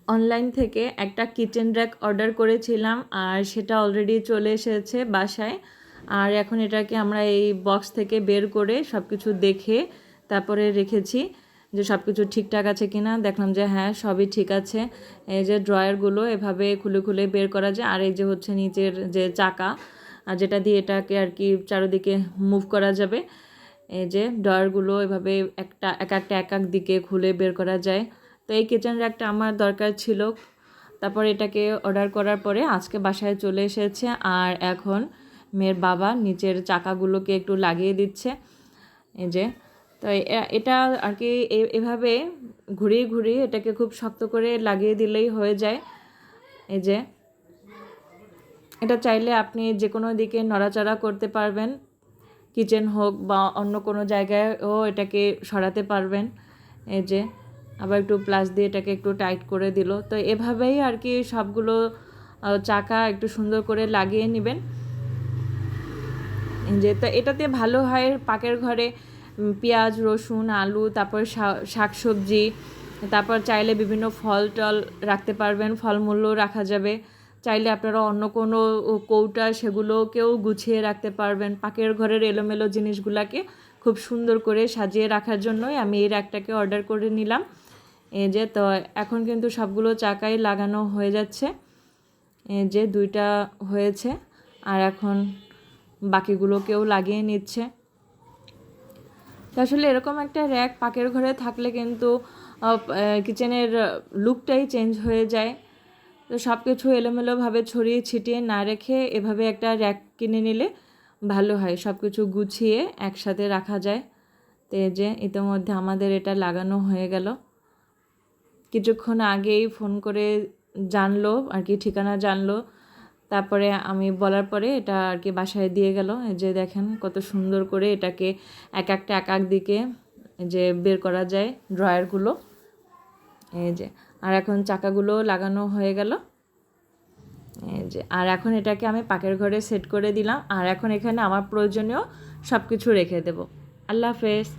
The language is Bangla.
অনলাইন থেকে একটা কিচেন র্যাক অর্ডার করেছিলাম আর সেটা অলরেডি চলে এসেছে বাসায়। আর এখন এটাকে আমরা এই বক্স থেকে বের করে সব কিছু দেখে তারপরে রেখেছি যে সব কিছু ঠিকঠাক আছে কিনা। দেখলাম যে হ্যাঁ, সবই ঠিক আছে। এই যে ড্রয়ারগুলো এভাবে খুলে খুলে বের করা যায়। আর এই যে হচ্ছে নিচের যে চাকা, আর যেটা দিয়ে এটাকে আর কি চারিদিকে মুভ করা যাবে। এই যে ড্রয়ারগুলো এভাবে এক একটা দিকে খুলে বের করা যায়। তো এই কিচেন র্যাকটা আমার দরকার ছিল। তারপর এটাকে অর্ডার করার পরে আজকে বাসায় চলে এসেছে। আর এখন মেয়ের বাবা নিচের চাকাগুলোকে একটু লাগিয়ে দিচ্ছে। এই যে তো এটা আর কি এভাবে ঘুরিয়ে ঘুরিয়ে এটাকে খুব শক্ত করে লাগিয়ে দিলেই হয়ে যায়। এই যে এটা চাইলে আপনি যে কোনো দিকে নড়াচড়া করতে পারবেন, কিচেন হোক বা অন্য কোনো জায়গায়ও এটাকে সরাতে পারবেন। এই যে আবার একটু প্লাস দিয়ে এটাকে একটু টাইট করে দিল। তো এভাবেই আর কি সবগুলো চাকা একটু সুন্দর করে লাগিয়ে নেবেন। যে তো এটাতে ভালো হয় পাকের ঘরে পেঁয়াজ, রসুন, আলু, তারপর শাকসবজি, তারপর চাইলে বিভিন্ন ফল টল রাখতে পারবেন, ফলমূলও রাখা যাবে। চাইলে আপনারা অন্য কোনো কৌটা সেগুলোকেও গুছিয়ে রাখতে পারবেন। পাকের ঘরের এলোমেলো জিনিসগুলোকে খুব সুন্দর করে সাজিয়ে রাখার জন্যই আমি এই র্যাকটাকে অর্ডার করে নিলাম। এই যে তো এখন কিন্তু সবগুলো চাকাই লাগানো হয়ে যাচ্ছে। এই যে 2টা হয়েছে আর এখন বাকিগুলোকেও লাগিয়ে নিচ্ছে। তো আসলে এরকম একটা র্যাক পাকের ঘরে থাকলে কিন্তু কিচেনের লুকটাই চেঞ্জ হয়ে যায়। তো সব কিছু এলোমেলোভাবে ছড়িয়ে ছিটিয়ে না রেখে এভাবে একটা র্যাক কিনে নিলে ভালো হয়, সব কিছু গুছিয়ে একসাথে রাখা যায়। তো এই যে ইতিমধ্যে আমাদের এটা লাগানো হয়ে গেল। কিছুক্ষণ আগেই ফোন করে জানলো আর কি, ঠিকানা জানলো। তারপরে আমি বলার পরে এটা আর কি বাসায় দিয়ে গেল। এই যে দেখেন কত সুন্দর করে এটাকে এক এক দিকে যে বের করা যায় ড্রয়ারগুলো। এই যে আর এখন চাকাগুলো লাগানো হয়ে গেল। এই যে আর এখন এটাকে আমি পাকের ঘরে সেট করে দিলাম। আর এখন এখানে আমার প্রয়োজনীয় সব কিছু রেখে দেব। আল্লাহ হাফেজ।